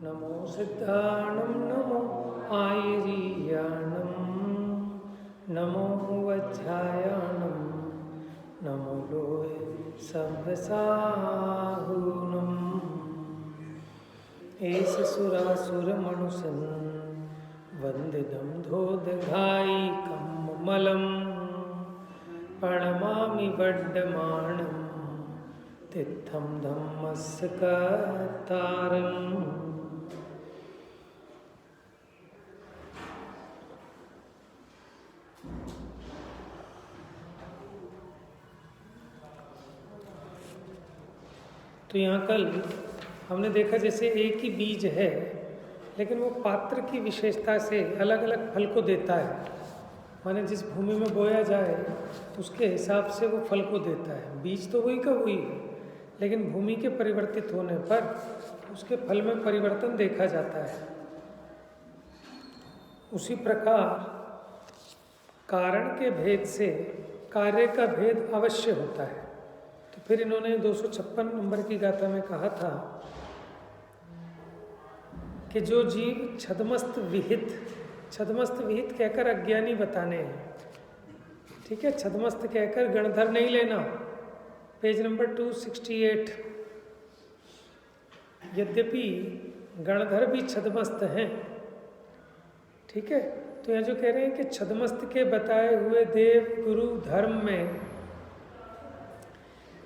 नमो सिद्धाणं नमो आयरीयाणं नमो वज्रायाणं नमो लोय सव्यसाहूनम् एष सुरासुरमनुसन् वन्दितं धोदघायिकं ममलं प्रणमामि वड्डमाणं तित्थं धम्मस्य कर्तारम्। तो यहाँ कल हमने देखा जैसे एक ही बीज है लेकिन वो पात्र की विशेषता से अलग अलग फल को देता है। माने जिस भूमि में बोया जाए उसके हिसाब से वो फल को देता है। बीज तो वही का वही है लेकिन भूमि के परिवर्तित होने पर उसके फल में परिवर्तन देखा जाता है। उसी प्रकार कारण के भेद से कार्य का भेद अवश्य होता है। तो फिर इन्होंने 256 नंबर की गाथा में कहा था कि जो जीव छदमस्त विहित कहकर अज्ञानी बताने हैं। ठीक है, छदमस्त कहकर गणधर नहीं लेना। Page number 268। यद्यपि गणधर भी छदमस्त हैं, ठीक है, तो यहाँ जो कह रहे हैं कि छदमस्त के बताए हुए देव गुरु धर्म में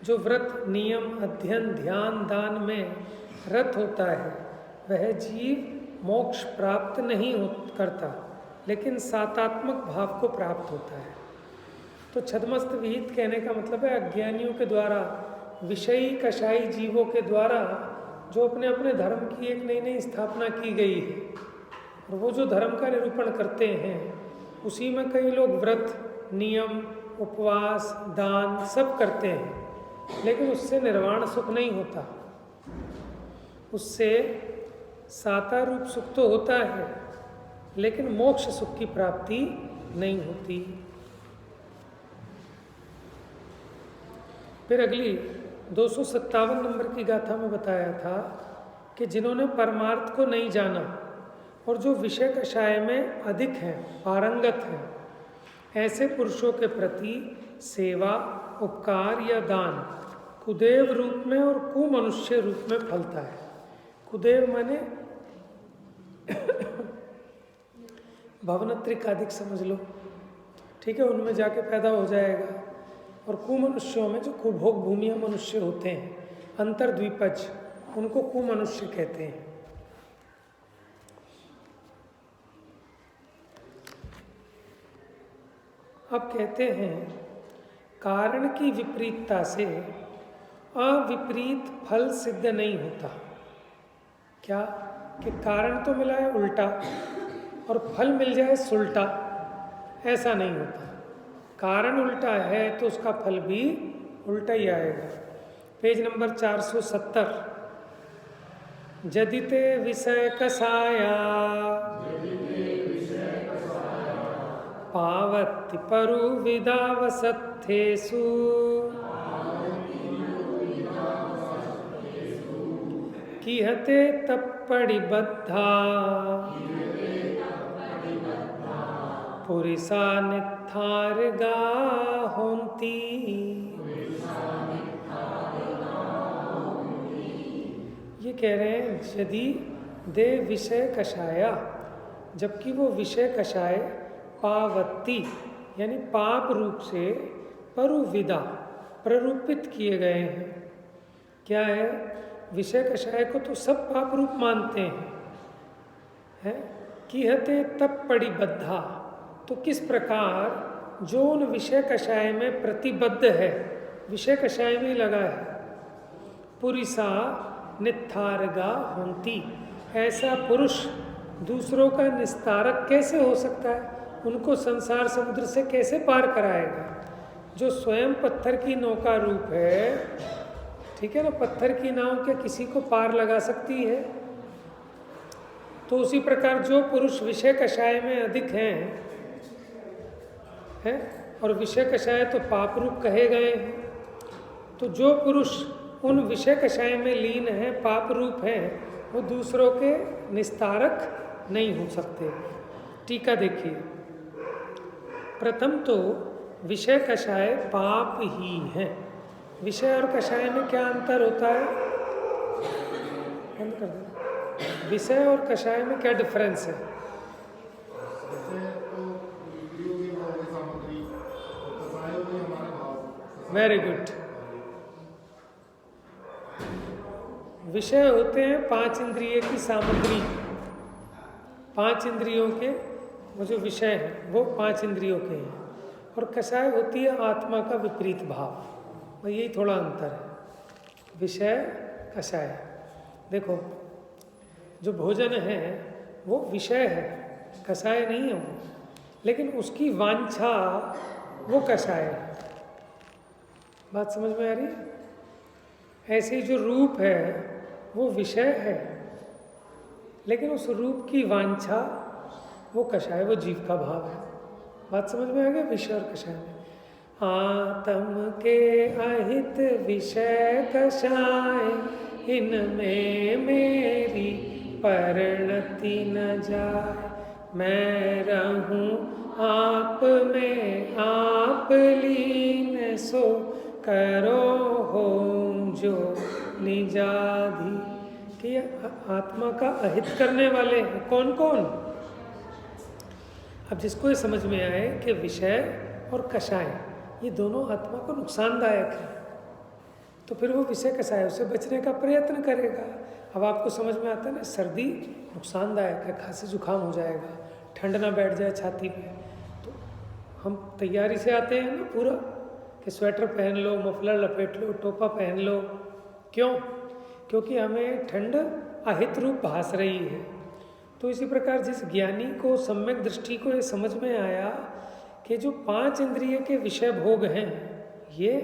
जो व्रत नियम अध्ययन ध्यान दान में रत होता है वह जीव मोक्ष प्राप्त नहीं करता लेकिन सातात्मक भाव को प्राप्त होता है। तो छदमस्त विहित कहने का मतलब है अज्ञानियों के द्वारा, विषयी कषाई जीवों के द्वारा जो अपने अपने धर्म की एक नई नई स्थापना की गई है और वो जो धर्म का निरूपण करते हैं उसी में कई लोग व्रत नियम उपवास दान सब करते हैं लेकिन उससे निर्वाण सुख नहीं होता। उससे साता रूप सुख तो होता है लेकिन मोक्ष सुख की प्राप्ति नहीं होती। फिर अगली 257 नंबर की गाथा में बताया था कि जिन्होंने परमार्थ को नहीं जाना और जो विषय कषाय में अधिक हैं, पारंगत हैं, ऐसे पुरुषों के प्रति सेवा उपकार या दान कुदेव रूप में और कुमनुष्य रूप में फलता है। कुदेव माने भवनत्रिकादिक समझ लो, ठीक है, उनमें जाके पैदा हो जाएगा। और कुमनुष्यों में जो कुभोग भूमिया मनुष्य होते हैं अंतर्द्वीपज, उनको कुमनुष्य कहते हैं। अब कहते हैं कारण की विपरीतता से अविपरीत फल सिद्ध नहीं होता। क्या कि कारण तो मिला है उल्टा और फल मिल जाए सुलटा, ऐसा नहीं होता। कारण उल्टा है तो उसका फल भी उल्टा ही आएगा। Page number 470। जदिते विषय कसाया पावति परु विदावसत्थेषु किहते तप्पड़ी बद्धा पुरिसा नित्थारगा होंती। ये कह रहे हैं यदि दे विषय कषाया, जबकि वो विषय कषाय पावती यानी पाप रूप से परुविदा प्ररूपित किए गए हैं। क्या है? विषय कषाय को तो सब पाप रूप मानते हैं, कि हते तप पड़ी बद्धा। तो किस प्रकार जो उन विषय कषाय में प्रतिबद्ध है, विषय कषाय में लगा है, पुरिसा नित्थारगा होंती, ऐसा पुरुष दूसरों का निस्तारक कैसे हो सकता है? उनको संसार समुद्र से कैसे पार कराएगा? जो स्वयं पत्थर की नौका रूप है, ठीक है ना, पत्थर की नाव क्या किसी को पार लगा सकती है? तो उसी प्रकार जो पुरुष विषय कषाय में अधिक हैं और विषय कषाय तो पाप रूप कहे गए हैं, तो जो पुरुष उन विषय कषाय में लीन है, पाप रूप है, वो दूसरों के निस्तारक नहीं हो सकते। टीका देखिए, प्रथम तो विषय कषाय पाप ही है। विषय और कषाय में क्या अंतर होता है? बंद कर दो। विषय और कषाय में क्या डिफरेंस है? Very good. विषय होते हैं 5 इंद्रिय की सामग्री। 5 इंद्रियों के वो जो विषय हैं वो 5 इंद्रियों के हैं, और कषाय होती है आत्मा का विपरीत भाव। यही थोड़ा अंतर है, विषय कषाय। देखो, जो भोजन है वो विषय है, कषाय नहीं है वो, लेकिन उसकी वांछा वो कषाय है। बात समझ में आ रही है? ऐसे ही जो रूप है वो विषय है, लेकिन उस रूप की वांछा वो कषाय, वो जीव का भाव है। बात समझ में आ गया? विषय और कषाय में। आत्म के अहित विषय कषाय, इनमें मेरी परिणति न जाए। मैं रहूं आप में आप लीन, सो करो हो जो निजाधि। कि आत्मा का अहित करने वाले हैं कौन कौन? अब जिसको ये समझ में आए कि विषय और कषाय ये दोनों आत्मा को नुकसानदायक है, तो फिर वो विषय कषाय उससे बचने का प्रयत्न करेगा। अब आपको समझ में आता है ना, सर्दी नुकसानदायक है, खांसी जुकाम हो जाएगा, ठंड ना बैठ जाए छाती पे, तो हम तैयारी से आते हैं ना पूरा, कि स्वेटर पहन लो, मफलर लपेट लो, टोपा पहन लो। क्यों? क्योंकि हमें ठंड अहित रूप भास रही है। तो इसी प्रकार जिस ज्ञानी को सम्यक दृष्टि को ये समझ में आया कि जो 5 इंद्रिय के विषय भोग हैं ये,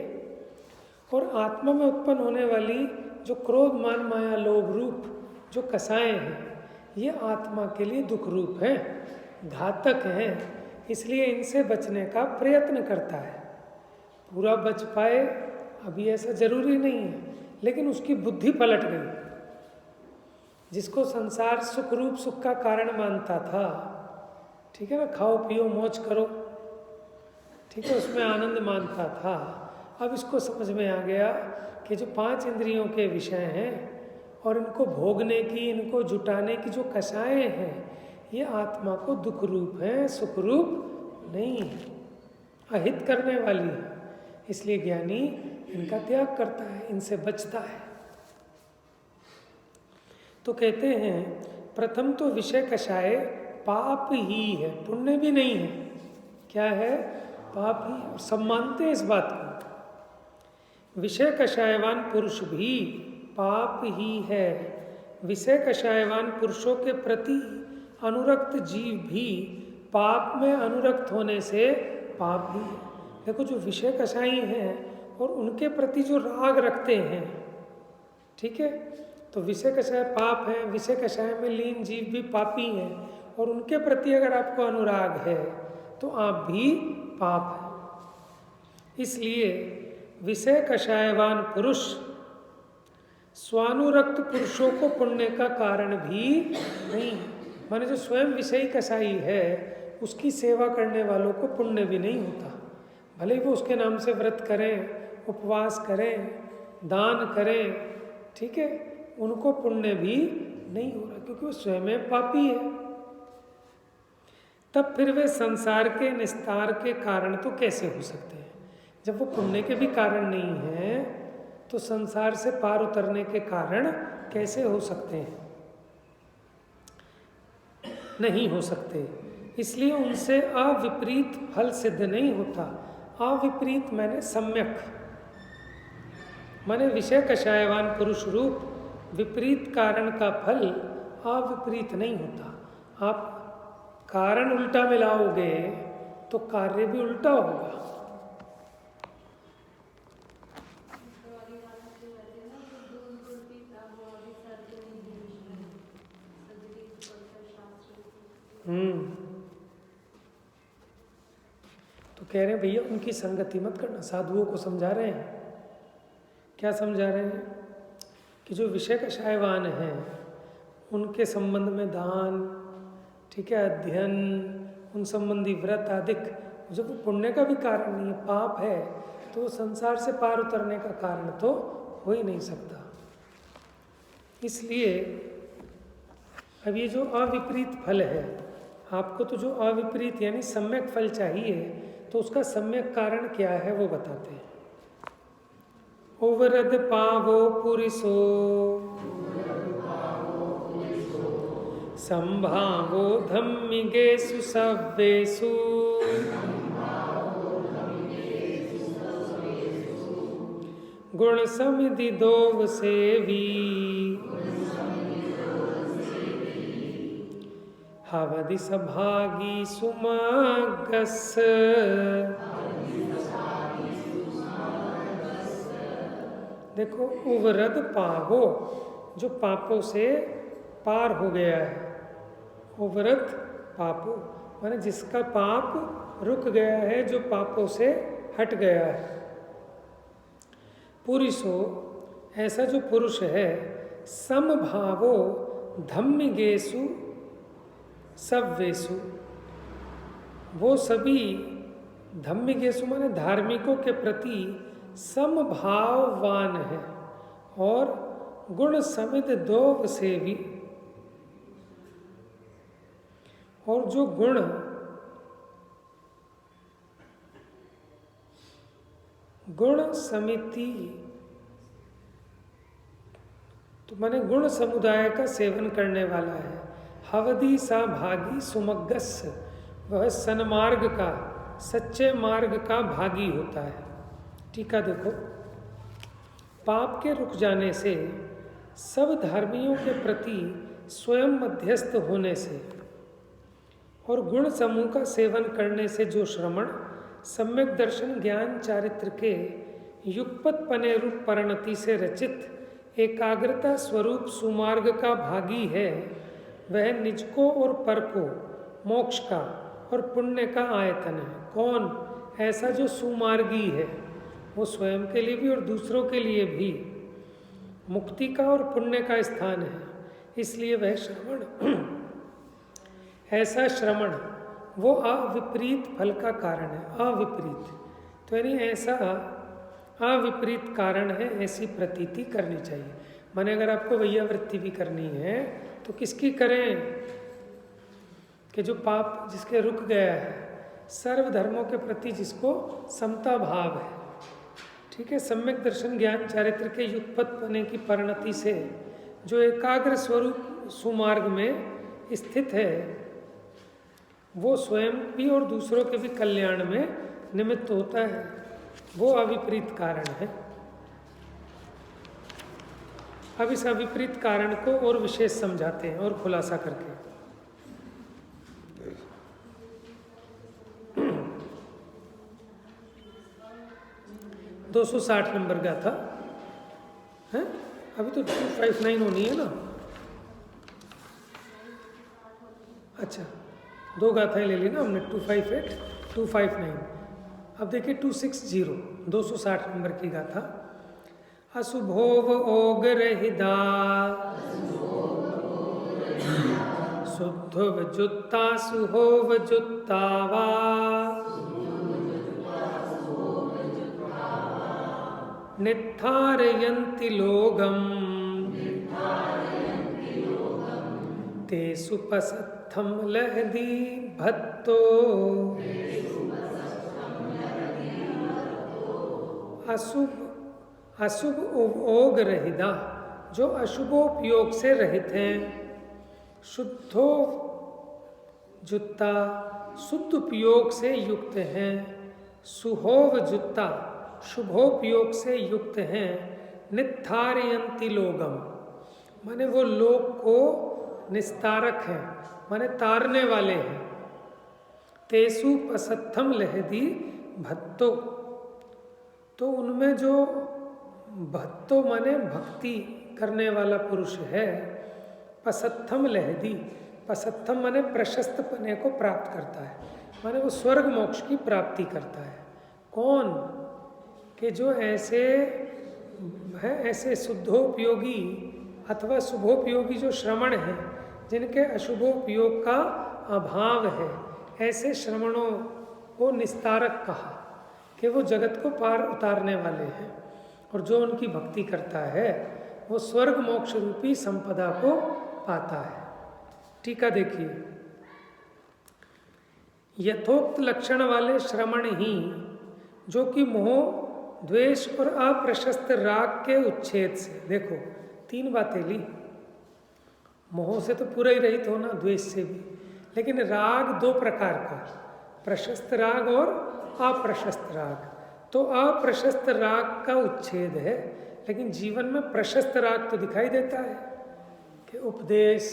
और आत्मा में उत्पन्न होने वाली जो क्रोध मान माया लोभ रूप जो कषाय हैं, ये आत्मा के लिए दुख रूप हैं, घातक हैं, इसलिए इनसे बचने का प्रयत्न करता है। पूरा बच पाए अभी ऐसा जरूरी नहीं है, लेकिन उसकी बुद्धि पलट गई। जिसको संसार सुख रूप सुख का कारण मानता था, ठीक है ना, खाओ पियो मौज करो, ठीक है, उसमें आनंद मानता था, अब इसको समझ में आ गया कि जो 5 इंद्रियों के विषय हैं और इनको भोगने की, इनको जुटाने की जो कषायें हैं, ये आत्मा को दुख रूप है, सुख रूप नहीं है, अहित करने वाली है। इसलिए ज्ञानी इनका त्याग करता है, इनसे बचता है। तो कहते हैं प्रथम तो विषय कषाय पाप ही है, पुण्य भी नहीं है। क्या है? पाप ही है। सब मानते हैं इस बात को। विषय कषायवान पुरुष भी पाप ही है। विषय कषायवान पुरुषों के प्रति अनुरक्त जीव भी पाप में अनुरक्त होने से पाप ही है। देखो, जो विषय कषाई हैं और उनके प्रति जो राग रखते हैं, ठीक है, तो विषय कषाय पाप है, विषय कषाय में लीन जीव भी पापी हैं, और उनके प्रति अगर आपको अनुराग है तो आप भी पाप है। इसलिए विषय कषायवान पुरुष स्वानुरक्त पुरुषों को पुण्य का कारण भी नहीं है। माने जो स्वयं विषयी कषाई है उसकी सेवा करने वालों को पुण्य भी नहीं होता। भले ही वो उसके नाम से व्रत करें, उपवास करें, दान करें, ठीक है, उनको पुण्य भी नहीं हो रहा, क्योंकि वो स्वयं पापी है। तब फिर वे संसार के निस्तार के कारण तो कैसे हो सकते हैं? जब वो पुण्य के भी कारण नहीं हैं, तो संसार से पार उतरने के कारण कैसे हो सकते हैं? नहीं हो सकते। इसलिए उनसे अविपरीत फल सिद्ध नहीं होता। अविपरीत माने सम्यक, माने विषय कषायवान पुरुष रूप विपरीत कारण का फल अविपरीत नहीं होता। आप कारण उल्टा मिलाओगे तो कार्य भी उल्टा होगा। तो कह रहे हैं भैया उनकी संगति मत करना। साधुओं को समझा रहे हैं। क्या समझा रहे हैं? कि जो विषय कषायवान हैं उनके संबंध में दान, ठीक है, अध्ययन, उन संबंधी व्रत आदि, जब वो पुण्य का भी कारण नहीं है, पाप है, तो संसार से पार उतरने का कारण तो हो ही नहीं सकता। इसलिए अब ये जो अविपरीत फल है, आपको तो जो अविपरीत यानी सम्यक फल चाहिए, तो उसका सम्यक कारण क्या है वो बताते हैं। उवरद पावो पुरिसो संभावो धम्मिगेषु सव्येषु गुण समिधि दोव सेवी हवदि सभागी सुमगस। देखो, उवरद पावो, जो पापों से पार हो गया है, उवरद पापो माने जिसका पाप रुक गया है, जो पापों से हट गया है। पुरुषो, ऐसा जो पुरुष है, समभावो धम्मिगेषु सव्येषु, वो सभी धम्मिगेषु माने धार्मिकों के प्रति समभाववान है और गुण समित दोव सेवी, और जो गुण समिति तो माने गुण समुदाय का सेवन करने वाला है। हवदी सा भागी सुमग्गस, वह सन्मार्ग का, सच्चे मार्ग का भागी होता है। टीका देखो, पाप के रुक जाने से, सब धर्मियों के प्रति स्वयं मध्यस्थ होने से और गुण समूह का सेवन करने से जो श्रमण सम्यक दर्शन ज्ञान चारित्र के युगपत पने रूप परिणति से रचित एकाग्रता स्वरूप सुमार्ग का भागी है, वह निज को और पर को, मोक्ष का और पुण्य का आयतन है। कौन? ऐसा जो सुमार्गी है, वो स्वयं के लिए भी और दूसरों के लिए भी मुक्ति का और पुण्य का स्थान है। इसलिए वह श्रवण, ऐसा श्रवण वो अविपरीत फल का कारण है। अविपरीत तो यानी ऐसा अविपरीत कारण है, ऐसी प्रतीति करनी चाहिए। माने अगर आपको वैयावृत्ति भी करनी है तो किसकी करें कि जो पाप जिसके रुक गया है, सर्व धर्मों के प्रति जिसको समता भाव है, ठीक है, सम्यक दर्शन ज्ञान चारित्र के युगपत होने की परिणति से जो एकाग्र स्वरूप सुमार्ग में स्थित है, वो स्वयं भी और दूसरों के भी कल्याण में निमित्त होता है, वो अविपरीत कारण है। अब इस अविपरीत कारण को और विशेष समझाते हैं और खुलासा करके। 260 नंबर का था है, अभी तो 259 होनी है ना। अच्छा, दो गाथाएं ले ली ना हमने, 258, 259। अब देखिए 260, 260 नंबर की गाथा। अशुभोव ओग रहिदा शुद्धव जुत्ता सुहोव जुत्तावा नित्थारयन्ति लोगम ते सुपसत्थम लहदी भत्तो। अशुभ ओग रहिदा, जो अशुभोपयोग से रहित हैं। शुद्धो जुत्ता, शुद्ध उपयोग से युक्त हैं। सुहोव जुत्ता, शुभोपयोग से युक्त हैं। नित्थारयन्ति लोगम, माने वो लोग को निस्तारक हैं, माने तारने वाले हैं। तेसु पसत्थम लहदी भत्तो, तो उनमें जो भत्तो माने भक्ति करने वाला पुरुष है। पसत्थम लहदी, पसत्थम माने प्रशस्त पने को प्राप्त करता है, माने वो स्वर्ग मोक्ष की प्राप्ति करता है। कौन? कि जो ऐसे है, ऐसे शुद्धोपयोगी अथवा शुभोपयोगी जो श्रवण है, जिनके अशुभोपयोग का अभाव है, ऐसे श्रवणों को निस्तारक कहा कि वो जगत को पार उतारने वाले हैं, और जो उनकी भक्ति करता है वो स्वर्ग मोक्ष रूपी संपदा को पाता है। टीका देखिए, यथोक्त लक्षण वाले श्रवण ही जो कि मोह, द्वेष और अप्रशस्त राग के उच्छेद से, देखो 3 बातें ली, मोह से तो पूरा ही रहित होना, द्वेष से भी, लेकिन राग 2 प्रकार का, प्रशस्त राग और अप्रशस्त राग। तो अप्रशस्त राग का उच्छेद है, लेकिन जीवन में प्रशस्त राग तो दिखाई देता है कि उपदेश,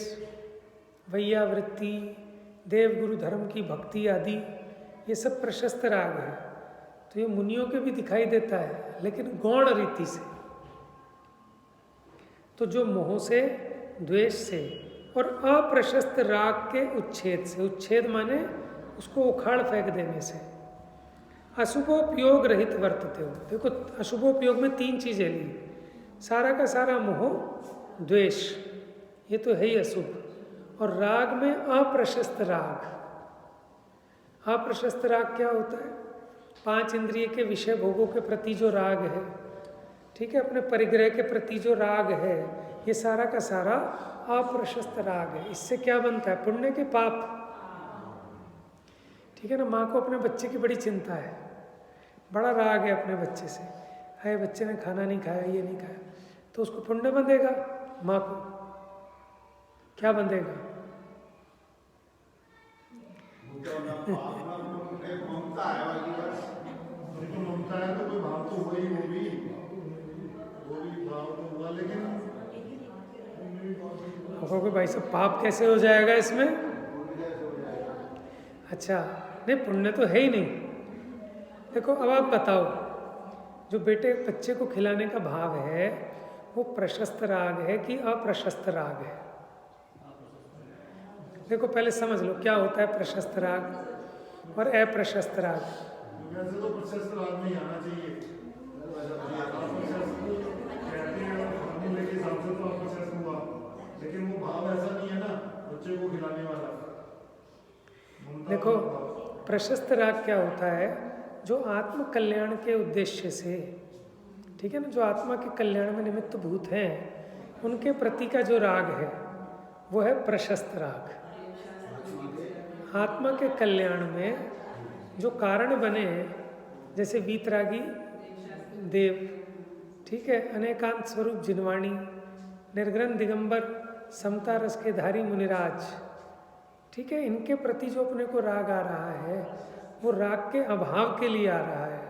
वैयावृत्ति, देवगुरु धर्म की भक्ति आदि, ये सब प्रशस्त राग है। तो ये मुनियों के भी दिखाई देता है, लेकिन गौण रीति से। तो जो मोह से, द्वेष से और अप्रशस्त राग के उच्छेद से, उच्छेद माने उसको उखाड़ फेंक देने से, अशुभोपयोग रहित वर्तते हो। देखो अशुभोपयोग में 3 चीजें ली, सारा का सारा मोह, द्वेष, ये तो है ही अशुभ, और राग में अप्रशस्त राग। अप्रशस्त राग क्या होता है? 5 इंद्रिय के विषय भोगों के प्रति जो राग है, ठीक है, अपने परिग्रह के प्रति जो राग है, ये सारा का सारा अप्रशस्त राग है। इससे क्या बनता है? पुण्य के पाप। ठीक है ना, माँ को अपने बच्चे की बड़ी चिंता है, बड़ा राग है अपने बच्चे से, है बच्चे ने खाना नहीं खाया, ये नहीं खाया, तो उसको पुण्य बंधेगा, माँ को क्या बंधेगा? कहोगे भाई साहब पाप कैसे हो जाएगा इसमें? अच्छा, नहीं पुण्य तो है ही नहीं। देखो अब आप बताओ, जो बेटे बच्चे को खिलाने का भाव है वो प्रशस्त राग है कि अप्रशस्त राग है? देखो पहले समझ लो क्या होता है प्रशस्त राग और अप्रशस्त राग। वैसे तो प्रशस्त राग में ही आना चाहिए, फॉर्मूले के हिसाब से तो अप्रशस्त हुआ, लेकिन वो भाव ऐसा नहीं है ना बच्चे को खिलाने वाला। देखो प्रशस्त राग क्या होता है? जो आत्म कल्याण के उद्देश्य से, ठीक है ना, जो आत्मा के कल्याण में निमित्त भूत हैं, उनके प्रति का जो राग है वो है प्रशस्त राग। आत्मा के कल्याण में जो कारण बने, जैसे वीतरागी देव, ठीक है, अनेकांत स्वरूप जिनवाणी, निर्ग्रंथ दिगंबर, समता रस के धारी मुनिराज, ठीक है, इनके प्रति जो अपने को राग आ रहा है वो राग के अभाव के लिए आ रहा है,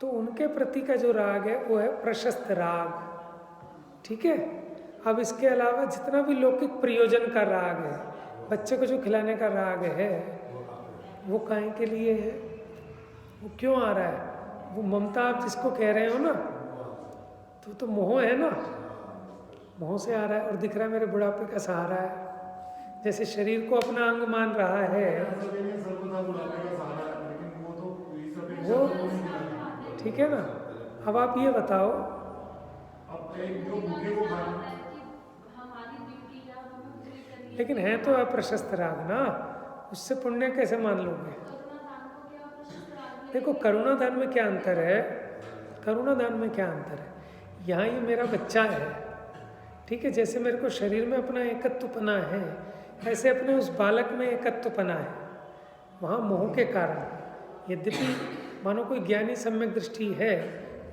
तो उनके प्रति का जो राग है वो है प्रशस्त राग। ठीक है, अब इसके अलावा जितना भी लौकिक प्रयोजन का राग है, बच्चे को जो खिलाने का राग है, वो काहे के लिए है, वो क्यों आ रहा है? वो ममता आप जिसको कह रहे हो ना, तो मोह है ना, मोह से आ रहा है। और दिख रहा है मेरे बुढ़ापे का सहारा है, जैसे शरीर को अपना अंग मान रहा है वो, ठीक है ना। अब आप ये बताओ, लेकिन है तो अप्रशस्त राग ना, उससे पुण्य कैसे मान लोगे? देखो करुणा दान में क्या अंतर है? करुणा दान में क्या अंतर है? यहाँ ये मेरा बच्चा है, ठीक है, जैसे मेरे को शरीर में अपना एकत्वपना है, ऐसे अपने उस बालक में एकत्वपना है। वहाँ मोह के कारण, यद्यपि मानो कोई ज्ञानी सम्यक दृष्टि है,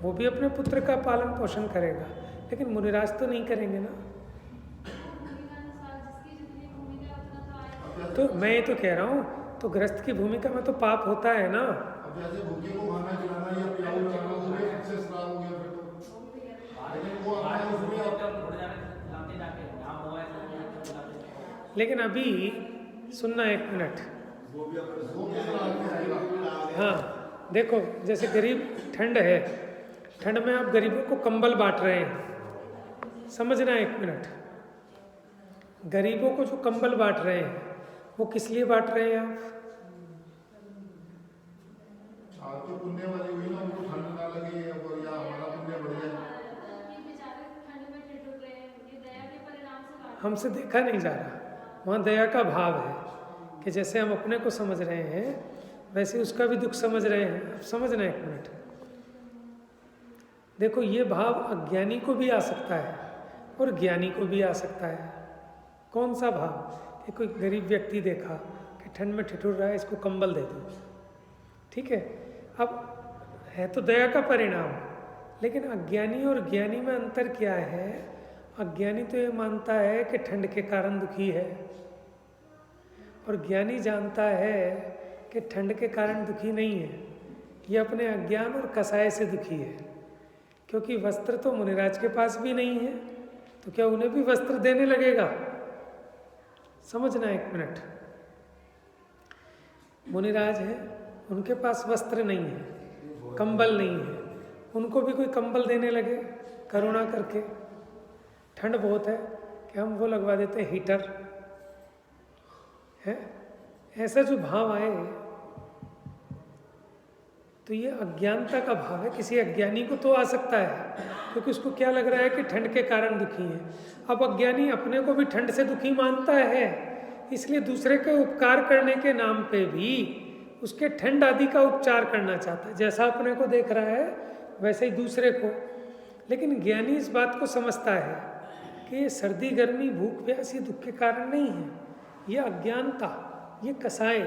वो भी अपने पुत्र का पालन पोषण करेगा, लेकिन मुनिराज तो नहीं करेंगे ना। तो मैं ये तो कह रहा हूँ, तो गृहस्थ की भूमिका में तो पाप होता है ना। अब जैसे भूखे को खाना खिलाना या प्याऊ लगाना, वो भी एक्सेस राग हो गया फिर तो, लेकिन वो अपना उसमें लेकिन अभी सुनना एक मिनट। हाँ देखो, जैसे गरीब, ठंड है, ठंड में आप गरीबों को कंबल बांट रहे हैं, समझना एक मिनट। गरीबों को जो कंबल बांट रहे हैं वो किस लिए बांट रहे हैं आप? तो पुण्य वाली हुई ना, उनको ठंड ना लगे और या हमारा पुण्य बढ़ जाए। हमसे देखा नहीं जा रहा, वहाँ दया का भाव है कि जैसे हम अपने को समझ रहे हैं वैसे उसका भी दुख समझ रहे हैं। अब समझना एक मिनट, देखो ये भाव अज्ञानी को भी आ सकता है और ज्ञानी को भी आ सकता है। कौन सा भाव? कि कोई गरीब व्यक्ति देखा कि ठंड में ठिठुर रहा है, इसको कंबल दे दो, ठीक है। अब है तो दया का परिणाम, लेकिन अज्ञानी और ज्ञानी में अंतर क्या है? अज्ञानी तो ये मानता है कि ठंड के कारण दुखी है, और ज्ञानी जानता है कि ठंड के कारण दुखी नहीं है, ये अपने अज्ञान और कसाय से दुखी है। क्योंकि वस्त्र तो मुनिराज के पास भी नहीं है, तो क्या उन्हें भी वस्त्र देने लगेगा? समझना एक मिनट, मुनिराज है, उनके पास वस्त्र नहीं है, कंबल नहीं है, उनको भी कोई कंबल देने लगे करुणा करके? ठंड बहुत है कि हम वो लगवा देते हैं हीटर, है? ऐसा जो भाव आए तो ये अज्ञानता का भाव है। किसी अज्ञानी को तो आ सकता है, क्योंकि उसको क्या लग रहा है कि ठंड के कारण दुखी है। अब अज्ञानी अपने को भी ठंड से दुखी मानता है, इसलिए दूसरे के उपकार करने के नाम पे भी उसके ठंड आदि का उपचार करना चाहता है। जैसा अपने को देख रहा है वैसे ही दूसरे को। लेकिन ज्ञानी इस बात को समझता है कि ये सर्दी गर्मी भूख प्यास ये दुख के कारण नहीं है, ये अज्ञानता, ये कसाय,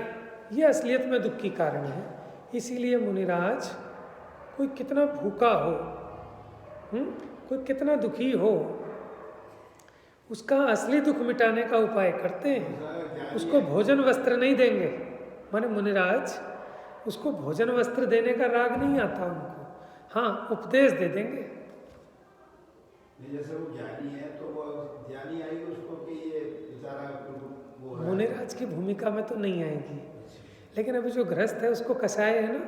ये असलियत में दुख की कारण है। इसीलिए मुनिराज कोई कितना भूखा हो, कोई कितना दुखी हो, उसका असली दुख मिटाने का उपाय करते हैं। उसको भोजन वस्त्र नहीं देंगे, माने मुनिराज उसको भोजन वस्त्र देने का राग नहीं आता उनको, हाँ उपदेश दे देंगे। जैसे वो ज्ञानी है तो वो ज्ञानी आएगी उसको कि ये बेचारा वो मुनिराज की भूमिका में तो नहीं आएगी, लेकिन अभी जो गृहस्थ है उसको कसाय है ना,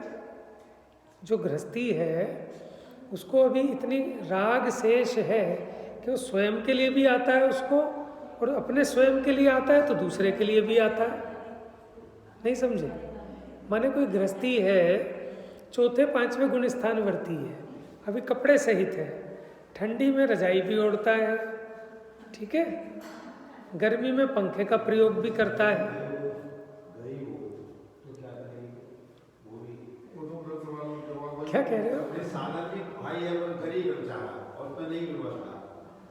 जो गृहस्थी है उसको अभी इतनी राग शेष है कि वो स्वयं के लिए भी आता है उसको, और अपने स्वयं के लिए आता है तो दूसरे के लिए भी आता है। नहीं समझे? माने कोई गृहस्थी है, चौथे पांचवें गुण स्थान वर्ती है, अभी कपड़े सहित है, ठंडी में रजाई भी ओढ़ता है, ठीक है, गर्मी में पंखे का प्रयोग भी करता है। क्या कह रहे हो? अपने साधन भी भाई है, वो गरीब है बेचारा और उसमें नहीं व्यवस्था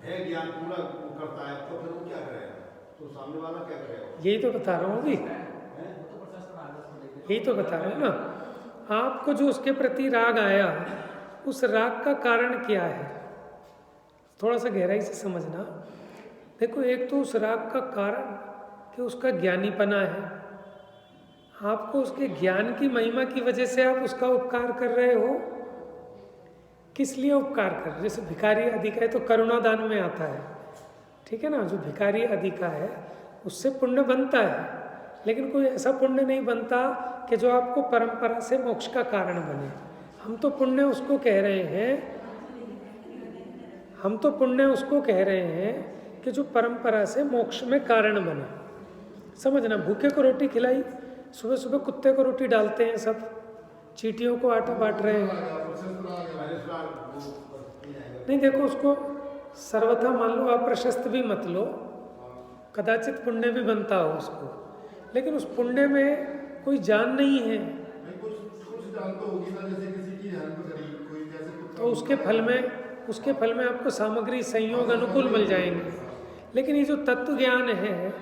है, ज्ञान पूरा वो करता है, तो फिर वो क्या करेगा? तो सामने वाला क्या करेगा? यही तो बता रहा हूँ अभी, यही तो बता रहा हूँ ना। आपको जो उसके प्रति राग आया, उस राग का कारण क्या है? थोड़ा सा गहराई से समझना। देखो, एक तो उस राग का कारण कि उसका ज्ञानीपना है, आपको उसके ज्ञान की महिमा की वजह से आप उसका उपकार कर रहे हो। किस लिए उपकार कर रहे हो? जैसे भिखारी आदि का है तो करुणा दान में आता है, ठीक है ना, जो भिखारी आदि का है उससे पुण्य बनता है, लेकिन कोई ऐसा पुण्य नहीं बनता कि जो आपको परंपरा से मोक्ष का कारण बने। हम तो पुण्य उसको कह रहे हैं, हम तो पुण्य उसको कह रहे हैं कि जो परंपरा से मोक्ष में कारण बने। समझना, भूखे को रोटी खिलाई, सुबह सुबह कुत्ते को रोटी डालते हैं, सब चींटियों को आटा बांट रहे हैं। नहीं, देखो उसको सर्वथा मान लो, आप प्रशस्त भी मत लो, कदाचित पुण्य भी बनता हो उसको, लेकिन उस पुण्य में कोई जान नहीं है। कुछ जान तो होगी ना, जैसे किसी की हेल्प करी कोई, जैसे तो उसके फल में आपको सामग्री संयोग अनुकूल मिल जाएंगे। लेकिन ये जो तत्व ज्ञान है,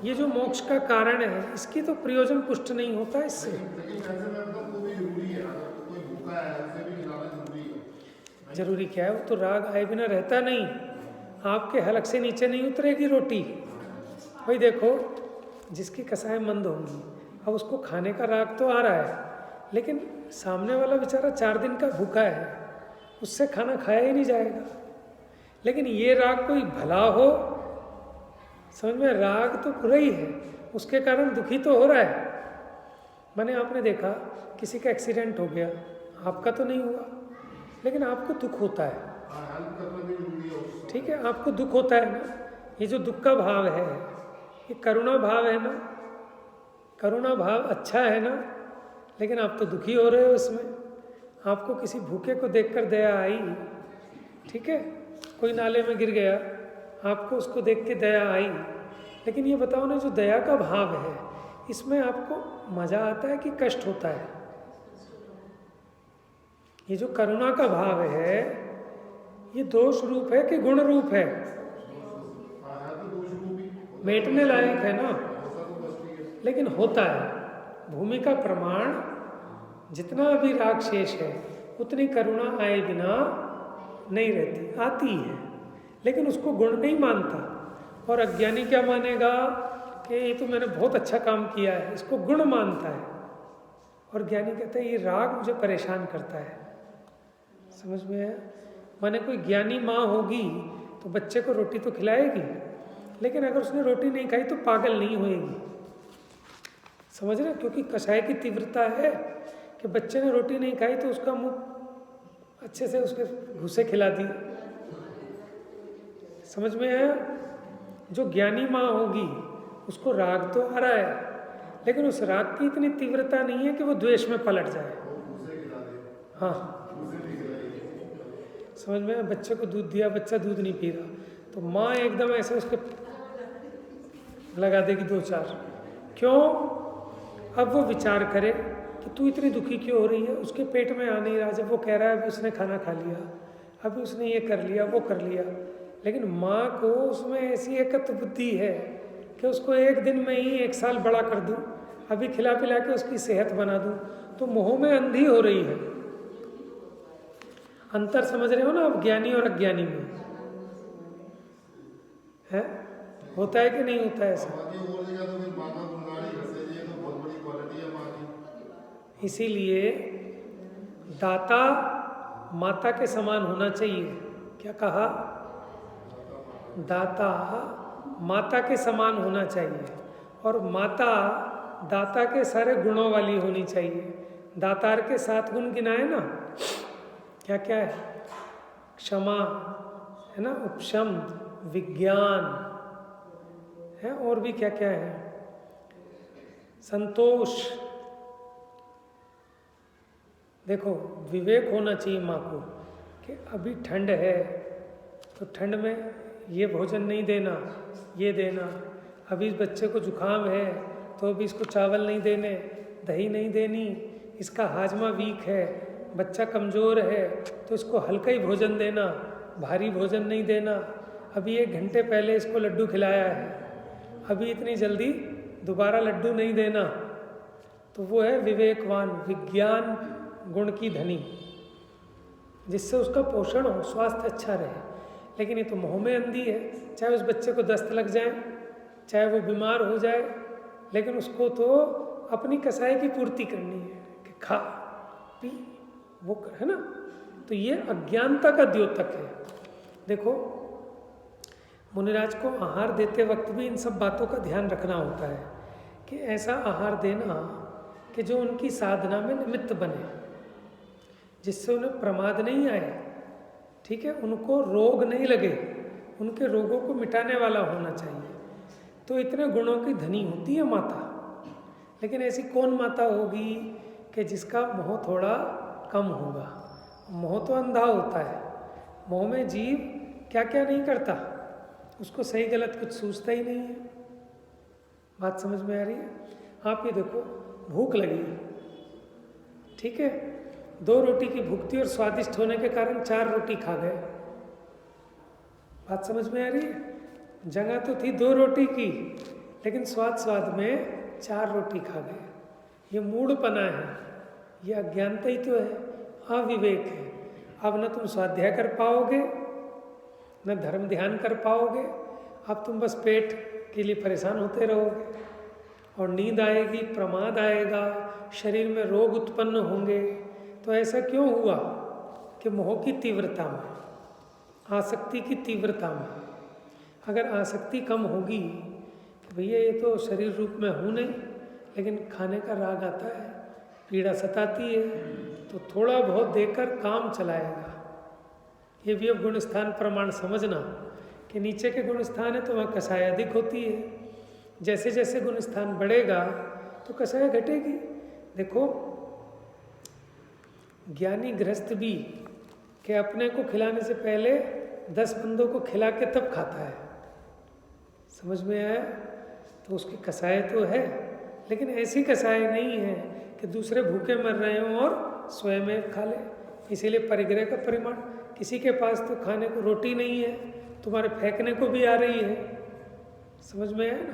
ये जो मोक्ष का कारण है, इसकी तो प्रयोजन पुष्ट नहीं होता इससे। लेकिन वैसे मैं मतलब वो भी जरूरी है, अगर कोई भूखा है उसे भी खिलाना जरूरी है। जरूरी क्या है? वो तो राग आए बिना रहता नहीं, आपके हलक से नीचे नहीं उतरेगी रोटी। भाई देखो, जिसकी कसाय मंद होंगी, अब उसको खाने का राग तो आ रहा है, लेकिन सामने वाला बेचारा 4 दिन का भूखा है, उससे खाना खाया ही नहीं जाएगा। लेकिन ये राग कोई भला हो, समझ में, राग तो बुरा ही है, उसके कारण दुखी तो हो रहा है। मैंने आपने देखा किसी का एक्सीडेंट हो गया, आपका तो नहीं हुआ, लेकिन आपको दुख होता है, ठीक है, आपको दुख होता है ना। ये जो दुख का भाव है, ये करुणा भाव है ना, करुणा भाव अच्छा है ना, लेकिन आप तो दुखी हो रहे हो इसमें। आपको किसी भूखे को देखकर दया आई, ठीक है, कोई नाले में गिर गया, आपको उसको देख के दया आई, लेकिन ये बताओ ना, जो दया का भाव है इसमें आपको मजा आता है कि कष्ट होता है? ये जो करुणा का भाव है, ये दोष रूप है कि गुण रूप है? मेटने लायक है ना, लेकिन होता है। भूमि का प्रमाण जितना भी राग शेष है उतनी करुणा आए बिना नहीं रहती, आती है, लेकिन उसको गुण नहीं मानता। और अज्ञानी क्या मानेगा कि ये तो मैंने बहुत अच्छा काम किया है, इसको गुण मानता है। और ज्ञानी कहता है ये राग मुझे परेशान करता है। समझ में आया? माने कोई ज्ञानी माँ होगी तो बच्चे को रोटी तो खिलाएगी, लेकिन अगर उसने रोटी नहीं खाई तो पागल नहीं होएगी। समझ रहे? क्योंकि कषाय की तीव्रता है कि बच्चे ने रोटी नहीं खाई तो उसका मुंह अच्छे से उसके घुसे खिला दिए। समझ में आया? जो ज्ञानी माँ होगी उसको राग तो आ रहा है, लेकिन उस राग की इतनी तीव्रता नहीं है कि वो द्वेष में पलट जाए। हाँ, समझ में? बच्चे को दूध दिया, बच्चा दूध नहीं पी रहा, तो माँ एकदम ऐसे उसके लगा देगी 2-4। क्यों? अब वो विचार करे कि तू इतनी दुखी क्यों हो रही है। उसके पेट में आ नहीं रहा, जब वो कह रहा है अभी उसने खाना खा लिया, अभी उसने ये कर लिया, वो कर लिया, लेकिन माँ को उसमें ऐसी एकत्व बुद्धि है कि उसको एक दिन में ही 1 साल बड़ा कर दूं, अभी खिला पिला के उसकी सेहत बना दूं, तो मोह में अंधी हो रही है। अंतर समझ रहे हो ना अब ज्ञानी और अज्ञानी में? है? होता है कि नहीं होता है ऐसा? इसीलिए दाता माता के समान होना चाहिए। क्या कहा? दाता माता के समान होना चाहिए, और माता दाता के सारे गुणों वाली होनी चाहिए। दातार के 7 गुण गिनाए ना, क्या क्या है? क्षमा है ना, उपशम, विज्ञान है, और भी क्या क्या है? संतोष। देखो, विवेक होना चाहिए माँ को कि अभी ठंड है तो ठंड में ये भोजन नहीं देना, ये देना। अभी इस बच्चे को जुकाम है तो अभी इसको चावल नहीं देने, दही नहीं देनी, इसका हाजमा वीक है, बच्चा कमज़ोर है तो इसको हल्का ही भोजन देना, भारी भोजन नहीं देना। अभी 1 घंटे पहले इसको लड्डू खिलाया है, अभी इतनी जल्दी दोबारा लड्डू नहीं देना। तो वो है विवेकवान, विज्ञान गुण की धनी, जिससे उसका पोषण हो, स्वास्थ्य अच्छा रहे। लेकिन ये तो मोह में अंधी है, चाहे उस बच्चे को दस्त लग जाए, चाहे वो बीमार हो जाए, लेकिन उसको तो अपनी कसाई की पूर्ति करनी है कि खा पी वो है ना। तो ये अज्ञानता का द्योतक है। देखो, मुनिराज को आहार देते वक्त भी इन सब बातों का ध्यान रखना होता है कि ऐसा आहार देना कि जो उनकी साधना में निमित्त बने, जिससे उन्हें प्रमाद नहीं आए, ठीक है, उनको रोग नहीं लगे, उनके रोगों को मिटाने वाला होना चाहिए। तो इतने गुणों की धनी होती है माता। लेकिन ऐसी कौन माता होगी कि जिसका मोह थोड़ा कम होगा? मोह तो अंधा होता है, मोह में जीव क्या क्या नहीं करता, उसको सही गलत कुछ सूझता ही नहीं है। बात समझ में आ रही है? आप ये देखो, भूख लगी, ठीक है, 2 रोटी की भूख थी और स्वादिष्ट होने के कारण 4 रोटी खा गए। बात समझ में आ रही है? जगह तो थी 2 रोटी की, लेकिन स्वाद में 4 रोटी खा गए। ये मूढ़पना है, ये अज्ञानता ही तो है, अविवेक है। अब न तुम स्वाध्याय कर पाओगे, न धर्म ध्यान कर पाओगे, अब तुम बस पेट के लिए परेशान होते रहोगे, और नींद आएगी, प्रमाद आएगा, शरीर में रोग उत्पन्न होंगे। तो ऐसा क्यों हुआ कि मोह की तीव्रता में, आसक्ति की तीव्रता में, अगर आसक्ति कम होगी कि भैया ये तो शरीर रूप में हूँ नहीं, लेकिन खाने का राग आता है, पीड़ा सताती है, तो थोड़ा बहुत देकर काम चलाएगा। ये भी अब गुण स्थान प्रमाण समझना कि नीचे के गुण स्थान है तो वहाँ कषाय अधिक होती है, जैसे जैसे गुण स्थान बढ़ेगा तो कषाय घटेगी। देखो, ज्ञानी गृहस्थ भी कि अपने को खिलाने से पहले 10 बंदों को खिला के तब खाता है। समझ में आया? तो उसकी कसाय तो है, लेकिन ऐसी कसाय नहीं है कि दूसरे भूखे मर रहे हों और स्वयं खा ले। इसीलिए परिग्रह का परिमाण, किसी के पास तो खाने को रोटी नहीं है, तुम्हारे फेंकने को भी आ रही है। समझ में आया ना?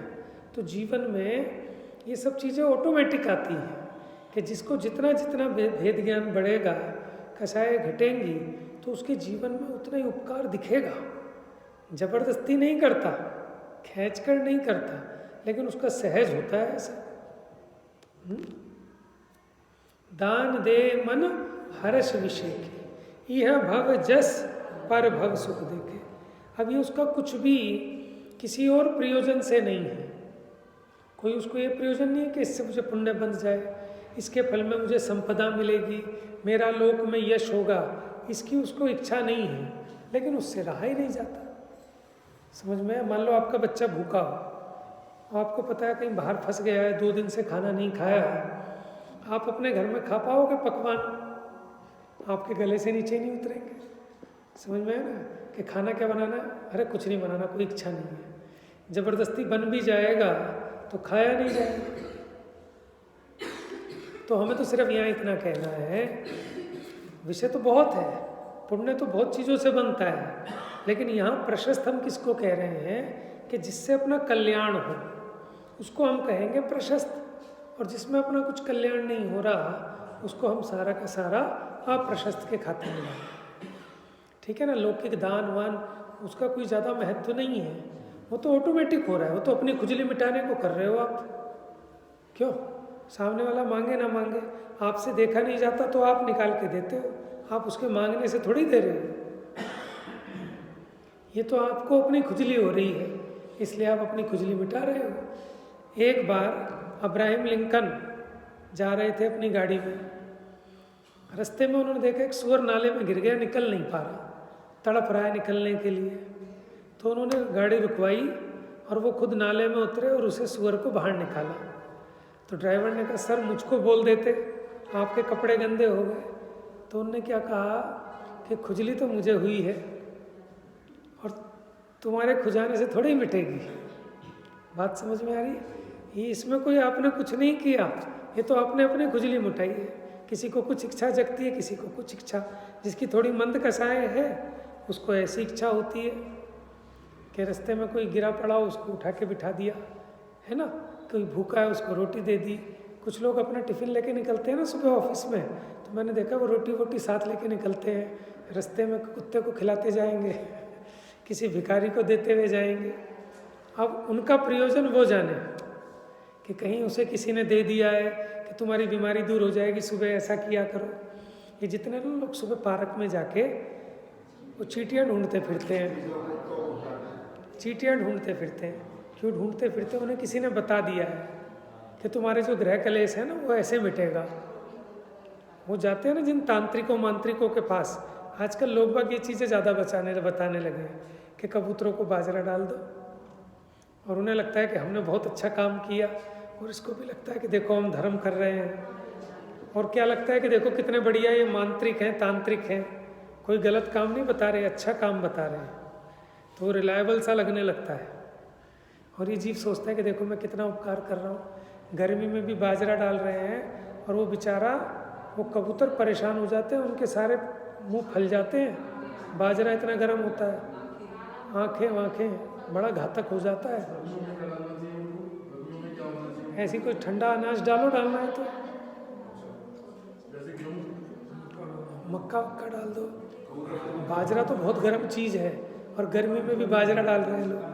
तो जीवन में ये सब चीज़ें ऑटोमेटिक आती हैं कि जिसको जितना जितना भेद ज्ञान बढ़ेगा, कसाएं घटेंगी, तो उसके जीवन में उतना ही उपकार दिखेगा। जबरदस्ती नहीं करता, खींचकर नहीं करता, लेकिन उसका सहज होता है ऐसा। दान दे मन हर्ष विषय के, यह भव जस पर भव सुख देखे। अभी उसका कुछ भी किसी और प्रयोजन से नहीं है। कोई उसको ये प्रयोजन नहीं है कि इससे मुझे पुण्य बन जाए, इसके फल में मुझे संपदा मिलेगी, मेरा लोक में यश होगा, इसकी उसको इच्छा नहीं है, लेकिन उससे रहा ही नहीं जाता। समझ में? मान लो आपका बच्चा भूखा हो, आपको पता है कहीं बाहर फंस गया है, 2 दिन से खाना नहीं खाया है, आप अपने घर में खा पाओगे पकवान? आपके गले से नीचे नहीं उतरेंगे। समझ में है ना कि खाना क्या बनाना है? अरे कुछ नहीं बनाना, कोई इच्छा नहीं है। जबरदस्ती बन भी जाएगा तो खाया नहीं जाएगा। तो हमें तो सिर्फ यहाँ इतना कहना है, विषय तो बहुत है, पुण्य तो बहुत चीज़ों से बनता है, लेकिन यहाँ प्रशस्त हम किसको कह रहे हैं कि जिससे अपना कल्याण हो, उसको हम कहेंगे प्रशस्त। और जिसमें अपना कुछ कल्याण नहीं हो रहा, उसको हम सारा का सारा अप्रशस्त के खाते में डालें। ठीक है ना? लौकिक दान वान उसका कोई ज़्यादा महत्व नहीं है, वो तो ऑटोमेटिक हो रहा है, वो तो अपनी खुजली मिटाने को कर रहे हो आप। क्यों? सामने वाला मांगे ना मांगे, आपसे देखा नहीं जाता तो आप निकाल के देते हो, आप उसके मांगने से थोड़ी दे रहे हो। ये तो आपको अपनी खुजली हो रही है, इसलिए आप अपनी खुजली मिटा रहे हो। एक बार अब्राहम लिंकन जा रहे थे अपनी गाड़ी में, रास्ते में उन्होंने देखा एक सुअर नाले में गिर गया, निकल नहीं पा रहा, तड़प रहा है निकलने के लिए। तो उन्होंने गाड़ी रुकवाई और वो खुद नाले में उतरे और उसे सुअर को बाहर निकाला। तो ड्राइवर ने कहा, सर मुझको बोल देते, आपके कपड़े गंदे हो गए। तो उन्होंने क्या कहा कि खुजली तो मुझे हुई है और तुम्हारे खुजाने से थोड़ी मिटेगी। बात समझ में आ रही है? ये इसमें कोई आपने कुछ नहीं किया, ये तो आपने अपनी खुजली मिटाई है। किसी को कुछ इच्छा जगती है, किसी को कुछ इच्छा, जिसकी थोड़ी मंद कसाय है उसको ऐसी इच्छा होती है कि रास्ते में कोई गिरा पड़ा हो उसको उठा के बिठा दिया, है ना? कोई भूखा है उसको रोटी दे दी। कुछ लोग अपना टिफ़िन लेके निकलते हैं ना सुबह ऑफिस में, तो मैंने देखा वो रोटी वोटी साथ लेके निकलते हैं, रास्ते में कुत्ते को खिलाते जाएंगे, किसी भिखारी को देते हुए जाएंगे। अब उनका प्रयोजन वो जाने कि कहीं उसे किसी ने दे दिया है कि तुम्हारी बीमारी दूर हो जाएगी, सुबह ऐसा किया करो। ये जितने लोग सुबह पार्क में जाके वो चींटियाँ ढूंढते फिरते हैं, चींटियाँ ढूंढते फिरते हैं, क्यों ढूंढते फिरते? उन्हें किसी ने बता दिया है कि तुम्हारे जो ग्रह कलेश है ना वो ऐसे मिटेगा। वो जाते हैं ना जिन तांत्रिकों मांत्रिकों के पास, आजकल लोग बाग ये चीज़ें ज़्यादा बताने लगे हैं कि कबूतरों को बाजरा डाल दो, और उन्हें लगता है कि हमने बहुत अच्छा काम किया, और इसको भी लगता है कि देखो हम धर्म कर रहे हैं, और क्या लगता है कि देखो कितने बढ़िया ये मांत्रिक हैं, तांत्रिक हैं, कोई गलत काम नहीं बता रहे, अच्छा काम बता रहे हैं। तो वो रिलायबल सा लगने लगता है, और ये जीव सोचता है कि देखो मैं कितना उपकार कर रहा हूँ। गर्मी में भी बाजरा डाल रहे हैं, और वो बेचारा वो कबूतर परेशान हो जाते हैं, उनके सारे मुंह फल जाते हैं, बाजरा इतना गर्म होता है, आँखें बड़ा घातक हो जाता है। ऐसी कोई ठंडा अनाज डालना है तो मक्का वक्का डाल दो। बाजरा तो बहुत गर्म चीज़ है, और गर्मी में भी बाजरा डाल रहे हैं लोग।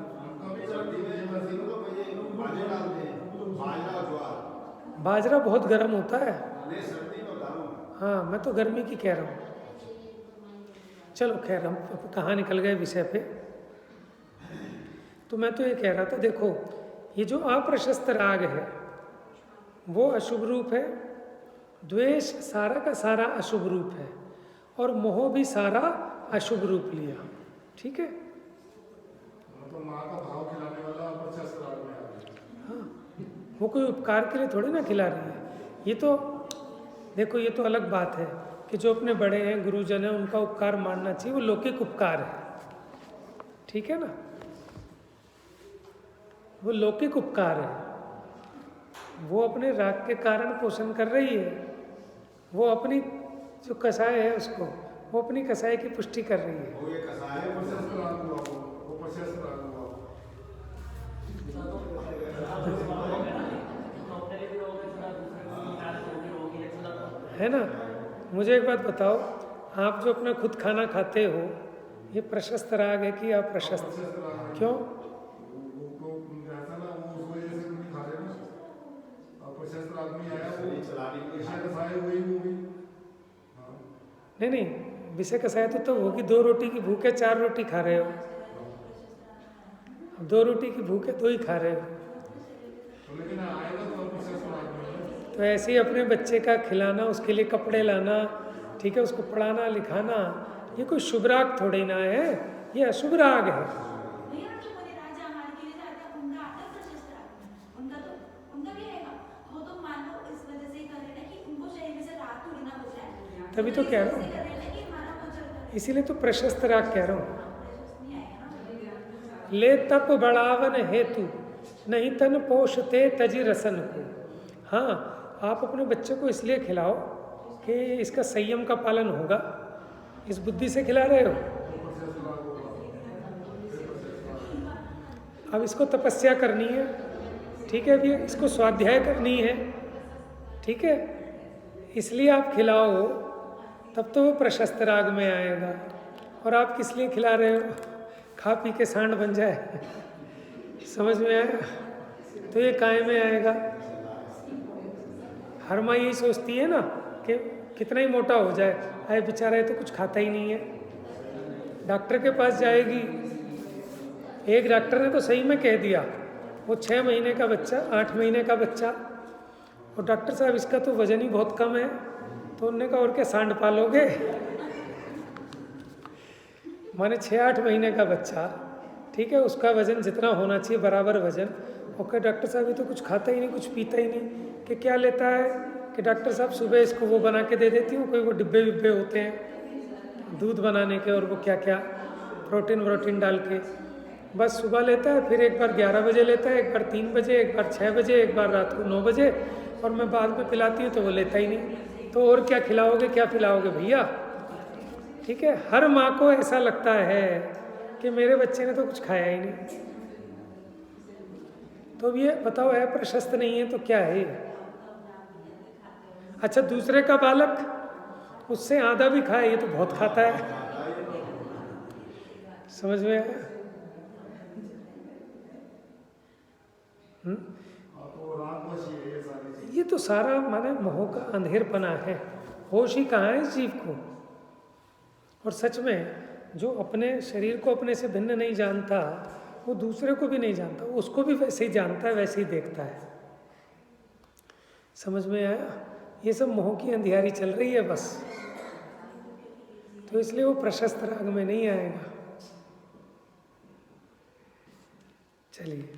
बाजरा बहुत गर्म होता है। हाँ, मैं तो गर्मी की कह रहा हूँ। चलो खैर, हम कहाँ निकल गए विषय पे। तो मैं तो ये कह रहा था, देखो ये जो अप्रशस्त राग है वो अशुभ रूप है, द्वेष सारा का सारा अशुभ रूप है, और मोह भी सारा अशुभ रूप लिया। ठीक है? तो माँ का भाव खिलाने वाला अप्रशस्त राग में आ गया। हाँ, वो कोई उपकार के लिए थोड़ी ना खिला रही है। ये तो देखो, ये तो अलग बात है कि जो अपने बड़े हैं, गुरुजन हैं, उनका उपकार मानना चाहिए, वो लौकिक उपकार है। ठीक है ना? वो लौकिक उपकार है, वो अपने राग के कारण पोषण कर रही है, वो अपनी जो कसाय है उसको, वो अपनी कसाय की पुष्टि कर रही है। वो ये कसाय है, प्रशस्त राग हुआ, वो प्रशस्त राग हुआ। है ना। मुझे एक बात बताओ, आप जो अपना खुद खाना खाते हो, ये प्रशस्त राग है कि अप्रशस्त? प्रशस्त राग है। क्यों? वो ऐसा ना, वो उस वजह से नहीं खा रहे ना, और प्रशस्त राग में आया वो शरीर चलाने के लिए विषय कसाय हुई वो भी। हाँ। नहीं, विषय कसाय तो तब होगी 2 रोटी की भूख है, 4 रोटी खा रहे हो। अब 2 रोटी की भूख है, 2 ही खा रहे हो। तो लेकिन आएगा तो प्रशस्त राग में। तो ऐसे ही अपने बच्चे का खिलाना, उसके लिए कपड़े लाना, ठीक है, उसको पढ़ाना लिखाना, ये कोई शुभ राग थोड़ी ना है, ये अशुभ राग है। भैया जो बड़े राजा हार के लिए जाते हैं उनका आता है प्रशस्त राग, उनका भी रहेगा। वो तो मान लो इस वजह से ही कर रहे हैं कि उनको शरीर में से राग थोड़ी ना बचा है, तभी तो कह रहा हूँ, कर रहे हैं कि हमारा वो चल रहा है। इसीलिए तो प्रशस्त राग कह रहा हूँ। प्रशस्त नहीं आएगा ना। ले तप बढ़ावन हेतु नहीं तन पोषते तजी रसन को। हाँ, आप अपने बच्चे को इसलिए खिलाओ कि इसका संयम का पालन होगा, इस बुद्धि से खिला रहे हो। अब इसको तपस्या करनी है, ठीक है, अभी इसको स्वाध्याय करनी है, ठीक है, इसलिए आप खिलाओ, तब तो वो प्रशस्त राग में आएगा। और आप किस लिए खिला रहे हो? खा पी के सांड बन जाए। समझ में आया? तो ये काय में आएगा? हर माँ यही सोचती है ना कि कितना ही मोटा हो जाए, अरे बेचारा है तो कुछ खाता ही नहीं है। डॉक्टर के पास जाएगी, एक डॉक्टर ने तो सही में कह दिया, वो 6 महीने का बच्चा, 8 महीने का बच्चा, और डॉक्टर साहब इसका तो वजन ही बहुत कम है। तो उन्होंने कहा और क्या सांड पालोगे? माने 6-8 महीने का बच्चा, ठीक है, उसका वजन जितना होना चाहिए बराबर वजन, और क्या डॉक्टर साहब ये तो कुछ खाता ही नहीं, कुछ पीता ही नहीं, कि क्या लेता है कि डॉक्टर साहब सुबह इसको वो बना के दे देती हूँ, कोई वो डिब्बे विब्बे होते हैं दूध बनाने के, और वो क्या क्या प्रोटीन व्रोटीन डाल के, बस सुबह लेता है, फिर एक बार 11 बजे लेता है, एक बार 3 बजे, एक बार 6 बजे, एक बार रात को 9 बजे, और मैं बाद में पिलाती हूँ तो वो लेता ही नहीं। तो और क्या खिलाओगे, क्या पिलाओगे भैया? ठीक है, हर माँ को ऐसा लगता है कि मेरे बच्चे ने तो कुछ खाया ही नहीं। तो अब ये बताओ, अप्रशस्त नहीं है तो क्या है? अच्छा, दूसरे का बालक उससे आधा भी खाए, ये तो बहुत खाता है। समझ में आया? तो राग वश ही है ये सारी चीज। ये तो सारा माने मोह का अंधेरपना है, होश ही कहाँ है इस जीव को। और सच में जो अपने शरीर को अपने से भिन्न नहीं जानता, वो दूसरे को भी नहीं जानता, उसको भी वैसे ही जानता है, वैसे ही देखता है। समझ में आया? ये सब मोह की अंधियारी चल रही है बस। तो इसलिए वो प्रशस्त राग में नहीं आएगा। चलिए,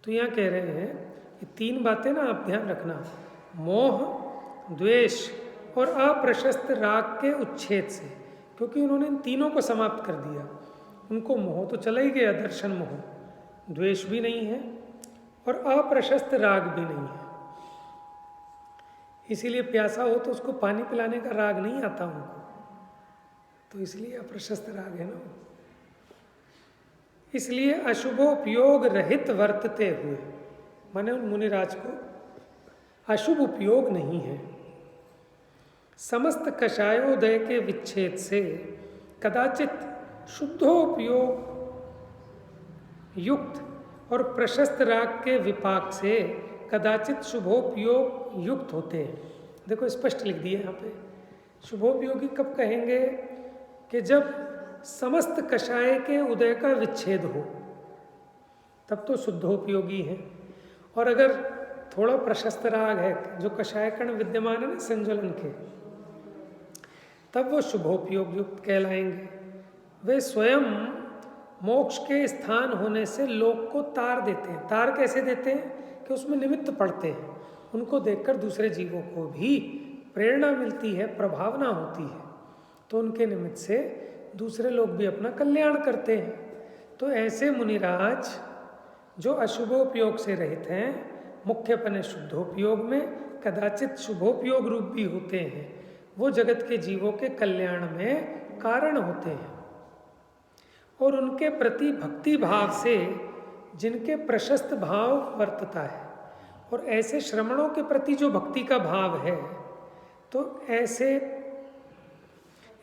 तो यहाँ कह रहे हैं ये 3 बातें ना आप ध्यान रखना, मोह, द्वेष और अप्रशस्त राग के उच्छेद से, क्योंकि उन्होंने इन तीनों को समाप्त कर दिया। उनको मोह तो चला ही गया, दर्शन मोह, द्वेष भी नहीं है और अप्रशस्त राग भी नहीं है। इसीलिए प्यासा हो तो उसको पानी पिलाने का राग नहीं आता उनको, तो इसलिए अप्रशस्त राग है ना। इसलिए अशुभोपयोग रहित वर्तते हुए, माने उन मुनिराज को अशुभ उपयोग नहीं है। समस्त कषायोदय के विच्छेद से कदाचित शुद्धोपयोग युक्त और प्रशस्त राग के विपाक से कदाचित शुभोपयोग युक्त होते हैं। देखो स्पष्ट लिख दिए यहाँ पे। शुभोपयोगी कब कहेंगे? कि जब समस्त कषाय के उदय का विच्छेद हो, तब तो शुद्धोपयोगी है। और अगर थोड़ा प्रशस्त राग है, जो कषाय कण विद्यमान है ना संज्वलन के, तब वो शुभोपयोग युक्त कहलाएंगे। वे स्वयं मोक्ष के स्थान होने से लोक को तार देते हैं। तार कैसे देते हैं? कि उसमें निमित्त पड़ते हैं, उनको देखकर दूसरे जीवों को भी प्रेरणा मिलती है, प्रभावना होती है, तो उनके निमित्त से दूसरे लोग भी अपना कल्याण करते हैं। तो ऐसे मुनिराज जो अशुभोपयोग से रहित हैं, मुख्यपने शुद्धोपयोग में, कदाचित शुभोपयोग रूप भी होते हैं, वो जगत के जीवों के कल्याण में कारण होते हैं। और उनके प्रति भक्ति भाव से जिनके प्रशस्त भाव वर्तता है, और ऐसे श्रमणों के प्रति जो भक्ति का भाव है, तो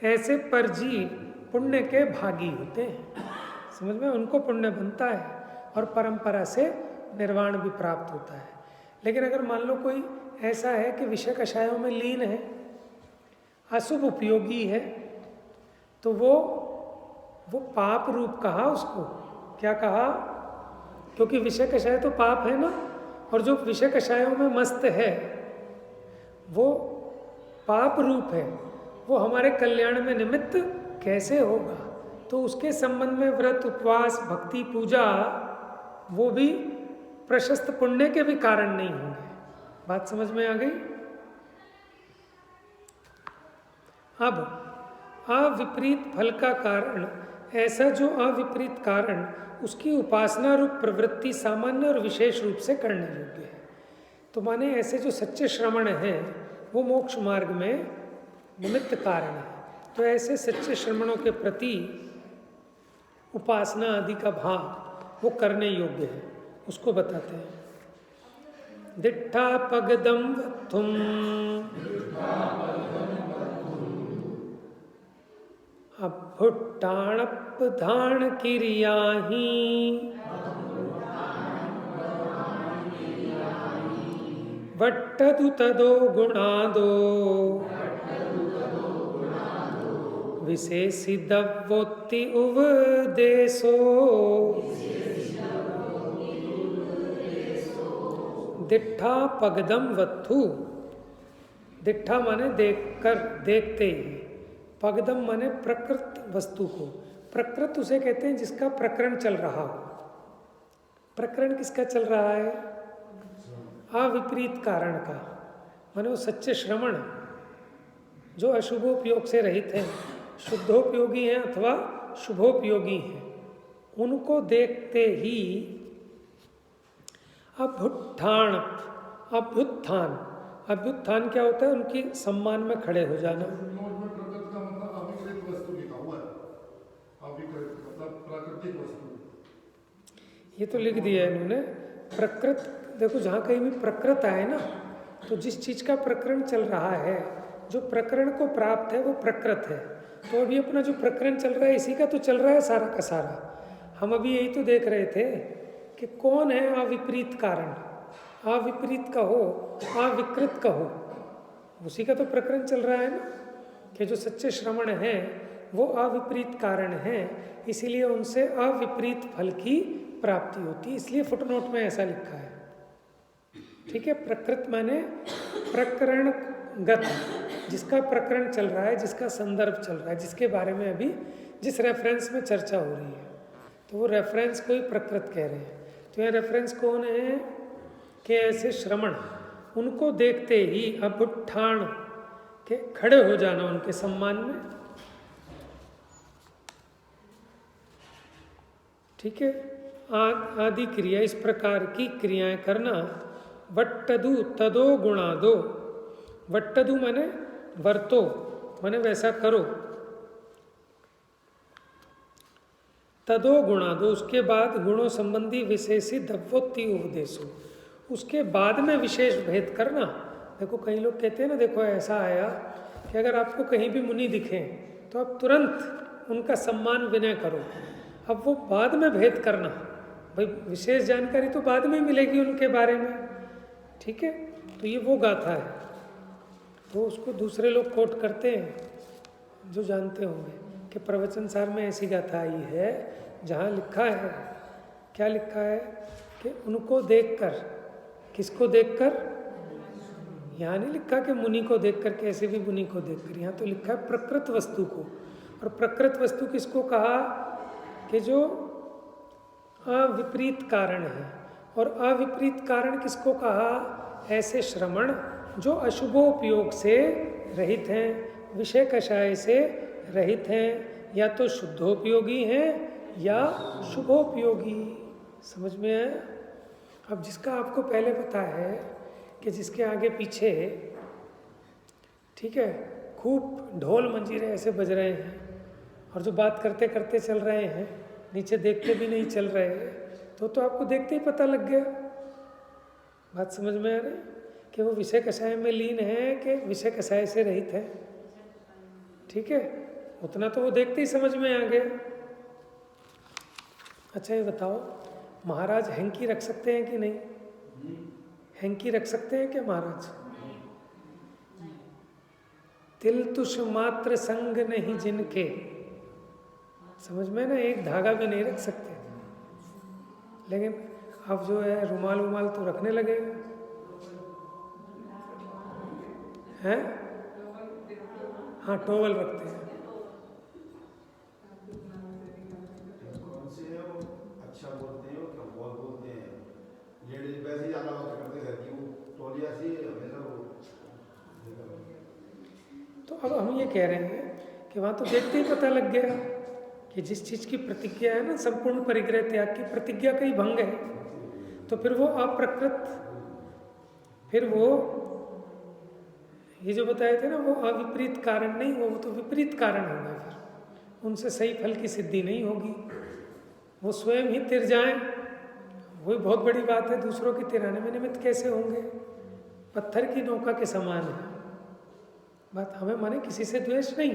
ऐसे परजीव पुण्य के भागी होते हैं। समझ में, उनको पुण्य बनता है और परंपरा से निर्वाण भी प्राप्त होता है। लेकिन अगर मान लो कोई ऐसा है कि विषय कषायों में लीन है, अशुभ उपयोगी है, तो वो पाप रूप कहा उसको। क्या कहा? क्योंकि विषय कषाय तो पाप है ना, और जो विषय कषायों में मस्त है वो पाप रूप है, वो हमारे कल्याण में निमित्त कैसे होगा? तो उसके संबंध में व्रत, उपवास, भक्ति, पूजा, वो भी प्रशस्त पुण्य के भी कारण नहीं होंगे। बात समझ में आ गई? अब अविपरीत फल का कारण, ऐसा जो अविपरीत कारण, उसकी उपासना रूप प्रवृत्ति सामान्य और विशेष रूप से करने योग्य है। तो माने ऐसे जो सच्चे श्रमण हैं वो मोक्ष मार्ग में निमित्त कारण है। तो ऐसे सच्चे श्रमणों के प्रति उपासना आदि का भाव वो करने योग्य है, उसको बताते हैं। दिट्ठा पगदम वत्थुम अभुट्टाणपधान किरियाहि वट्टदु तदो गुणादो विशेषिदवोत्ति उपदेशो दिट्ठा पगदम वत्थु। दिट्ठा माने देखकर, देखते ही। पगदम माने प्रकृत वस्तु को। प्रकृत उसे कहते हैं जिसका प्रकरण चल रहा हो। प्रकरण किसका चल रहा है? अविपरीत कारण का। माने वो सच्चे श्रवण जो अशुभोपयोग से रहित हैं, शुद्धोपयोगी हैं अथवा शुभोपयोगी हैं, उनको देखते ही अभ्युत्थान। अभ्युत्थान, अभ्युत्थान क्या होता है? उनकी सम्मान में खड़े हो जाना। नोट में प्रकृति का मतलब अविकृत वस्तु लिखा हुआ है। अविकृत मतलब प्राकृतिक वस्तु। ये तो लिख दिया है इन्होंने। प्रकृत, देखो जहाँ कहीं भी प्रकृत आए ना, तो जिस चीज़ का प्रकरण चल रहा है, जो प्रकरण को प्राप्त है वो प्रकृत है। तो अभी अपना जो प्रकरण चल रहा है इसी का तो चल रहा है सारा का सारा। हम अभी यही तो देख रहे थे कि कौन है अविपरीत कारण। अविपरीत कहो, अविकृत कहो, उसी का तो प्रकरण चल रहा है ना, कि जो सच्चे श्रवण हैं वो अविपरीत कारण हैं, इसीलिए उनसे अविपरीत फल की प्राप्ति होती है। इसलिए फुटनोट में ऐसा लिखा है। ठीक है, प्रकृत माने प्रकरणगत, जिसका प्रकरण चल रहा है, जिसका संदर्भ चल रहा है, जिसके बारे में अभी जिस रेफरेंस में चर्चा हो रही है, तो वो रेफरेंस को ही प्रकृत कह रहे हैं। तो यह रेफरेंस कौन है? कि ऐसे श्रवण, उनको देखते ही अभ्युत्थान के खड़े हो जाना उनके सम्मान में। ठीक है, आदि क्रिया, इस प्रकार की क्रियाएं करना। वट्टदु तदो गुणादो। वट्टदु माने वर्तो, माने वैसा करो। तदो गुणादो, उसके बाद गुणों संबंधी विशेषी दव्वोत्ति उपदेशो, उसके बाद में विशेष भेद करना। देखो कई लोग कहते हैं ना, देखो ऐसा आया कि अगर आपको कहीं भी मुनि दिखें तो आप तुरंत उनका सम्मान विनय करो। अब वो बाद में भेद करना, भाई विशेष जानकारी तो बाद में मिलेगी उनके बारे में। ठीक है, तो ये वो गाथा है, तो उसको दूसरे लोग कोट करते हैं जो जानते होंगे कि प्रवचन सार में ऐसी गाथा आई है जहाँ लिखा है, क्या लिखा है कि उनको देखकर, किसको देखकर? यहाँ नहीं लिखा कि मुनि को देखकर, कैसे भी मुनि को देखकर, यहाँ तो लिखा है प्रकृत वस्तु को। और प्रकृत वस्तु किसको कहा? कि जो अविपरीत कारण है। और अविपरीत कारण किसको कहा? ऐसे श्रवण जो अशुभोपयोग से रहित हैं, विषय कषाय से रहित हैं, या तो शुद्धोपयोगी हैं या शुभोपयोगी। समझ में आया? अब जिसका आपको पहले पता है कि जिसके आगे पीछे, ठीक है, खूब ढोल मंजीरे ऐसे बज रहे हैं और जो बात करते करते चल रहे हैं, नीचे देखते भी नहीं चल रहे हैं, तो आपको देखते ही पता लग गया। बात समझ में आ रही कि वो विषय कषाय में लीन है कि विषय कषाय से रहित है। ठीक है, उतना तो वो देखते ही समझ में आ गया। अच्छा ये बताओ, महाराज हैंकी रख सकते हैं कि नहीं? हैंकी रख सकते हैं क्या महाराज? तिल तुष मात्र संग नहीं जिनके, समझ में ना, एक धागा भी नहीं रख सकते। लेकिन अब जो है रुमाल उमाल तो रखने लगे हैं। हाँ, टॉवल रखते हैं। कौन से है वो अच्छा बोलते हैं, क्या बहुत बोलते हैं, लेडीज वैसे ही ज़्यादा बात करते हैं कि वो तौलिया से हमेशा वो। तो अब हम ये कह रहे हैं कि वहाँ तो देखते ही पता लग गया कि जिस चीज़ की प्रतिज्ञा है ना, संपूर्ण परिग्रह त्याग की प्रतिज्ञा का ही भंग है, तो फिर वो अप्रकृत, फिर वो ये जो बताए थे ना, वो अविपरीत कारण नहीं, वो तो विपरीत कारण होगा। फिर उनसे सही फल की सिद्धि नहीं होगी, वो स्वयं ही तिर जाएं, वही बहुत बड़ी बात है। दूसरों की तिराने में निमित्त कैसे होंगे? पत्थर की नौका के समान है बात। हमें माने किसी से द्वेष नहीं,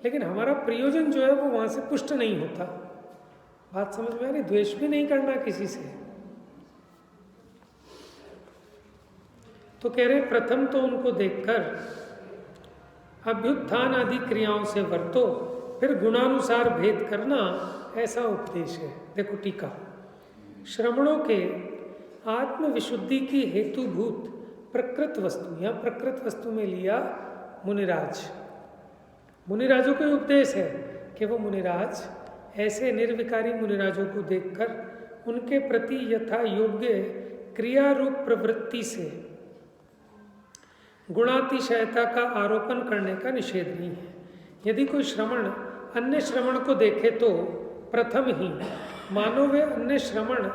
लेकिन हमारा प्रयोजन जो है वो वहाँ से पुष्ट नहीं होता। बात समझ में आ रही? द्वेष भी नहीं करना किसी से। तो कह रहे प्रथम तो उनको देखकर अभ्युत्थान आदि क्रियाओं से वर्तो, फिर गुणानुसार भेद करना, ऐसा उपदेश है। देखो टीका, श्रवणों के आत्म विशुद्धि की हेतुभूत प्रकृत वस्तु, या प्रकृत वस्तु में लिया मुनिराज। मुनिराजों को उपदेश है कि वो मुनिराज ऐसे निर्विकारी मुनिराजों को देखकर उनके प्रति यथा योग्य क्रिया रूप प्रवृत्ति से गुणातिशयता का आरोपण करने का निषेध नहीं है। यदि कोई श्रवण अन्य श्रवण को देखे तो प्रथम ही मानो वे अन्य श्रवण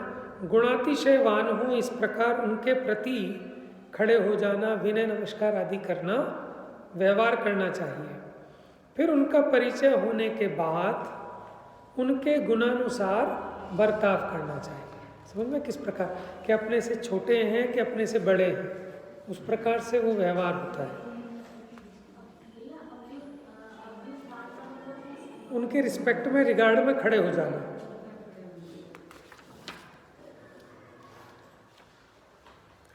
गुणातिशयवान हो, इस प्रकार उनके प्रति खड़े हो जाना, विनय नमस्कार आदि करना, व्यवहार करना चाहिए। फिर उनका परिचय होने के बाद उनके गुणानुसार बर्ताव करना चाहिए। समझ में? किस प्रकार कि अपने से छोटे हैं कि अपने से बड़े हैं, उस प्रकार से वो व्यवहार होता है। उनके रिस्पेक्ट में, रिगार्ड में खड़े हो जाना।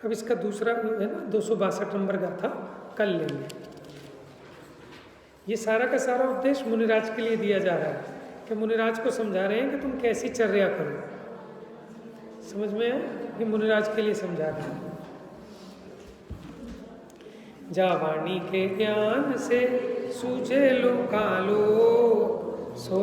अब इसका दूसरा है ना, 262 नंबर का था, कल लेंगे। ये सारा का सारा उपदेश मुनिराज के लिए दिया जा रहा है कि मुनिराज को समझा रहे हैं कि तुम कैसी चर्या करो। समझ में है? ये मुनिराज के लिए समझा रहे हैं। जा वाणी के ज्ञान से सूझे लोकालो, सो